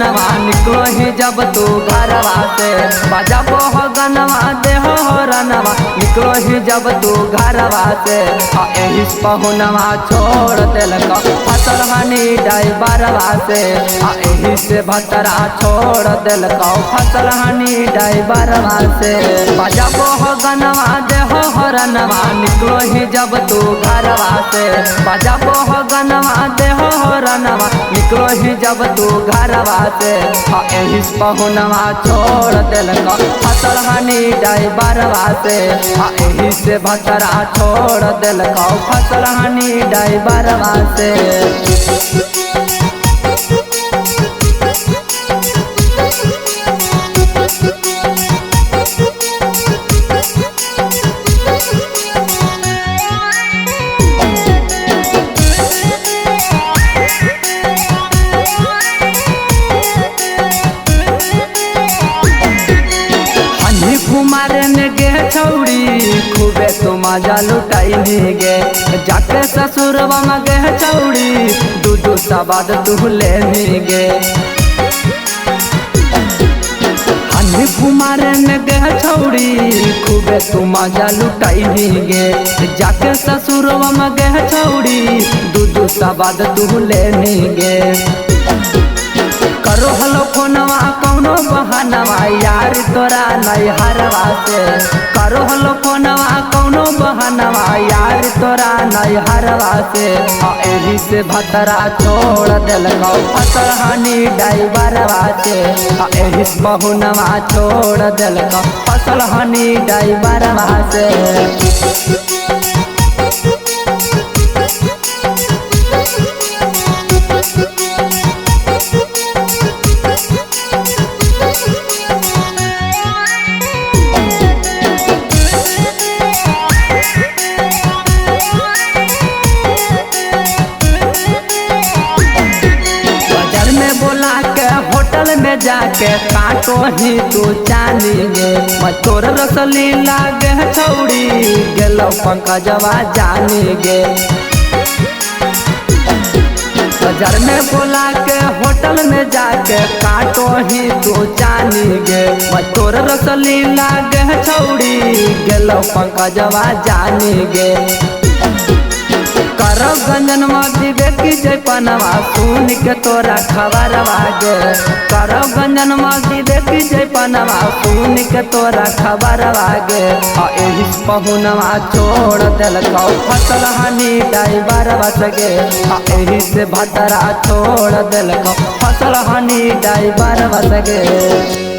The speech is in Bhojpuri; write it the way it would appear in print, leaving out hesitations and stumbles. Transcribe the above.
रनवा निकलो ही जब तू घरवा से बजा बोह गनवा दे हो रनवा निकलो ही जब तू घरवा से एही पहुनवा छोड़ देलक फसल हनी ड्राइवरवा से एही से भतरा छोड़ देलक फसल हनी ड्राइवरवा से बजा बोह गनवा दे हो रनवा निकलो ही जब तू घरवा से बजा बोह गनवा दे हो रनवा निकलो ही जब तू घरवा से एही पहुनवा छोड़ देलक फसल हनी ड्राइवरवा से एही से भतरा छोड़ देलक फसल हनी ड्राइवरवा से। कुमारे ने गे छौड़ी खूबे तो मजा लुटाई गे जाके ससुरवा में गे छौड़ी दूधू सबाद तू ले गे हनी कुमारे ने गे छौड़ी खूबे तो मजा लुटाई गे जाके ससुरवा में गे छौड़ी दूधू सबाद तू ले गे करो हलो फोनवा कौनो बहानवा यार तोरा नहीं हरवा से करो हलो फोनवा कौनो बहानवा यार तोरा नहीं हरवा से एही से भतरा छोड़ देलक फसल हनी ड्राइवरवा से एही बहुनवा छोड़ देलक फसल हनी ड्राइवरवा से। बोला के होटल में जाके काटो ही तू चानी गे तोर रसली लागे छौड़ी गेलो पंकजवा जानी गे बाजार में बोला के होटल में जाके काटो ही तू चानी गे तोर रसली लागे छौड़ी गेलो पंकजवा जानी गे करो गंजन दिवे की जय पनवा सुन के तोरा खबरवा गे करो गंजन दिवे की जय पनवा सुन के तोरा खबरवा गे एही पहुनवा छोड़ देलक फसल हनी ड्राइवरवा गे एही से भतरा छोड़ देलक फसल हनी ड्राइवरवा गे।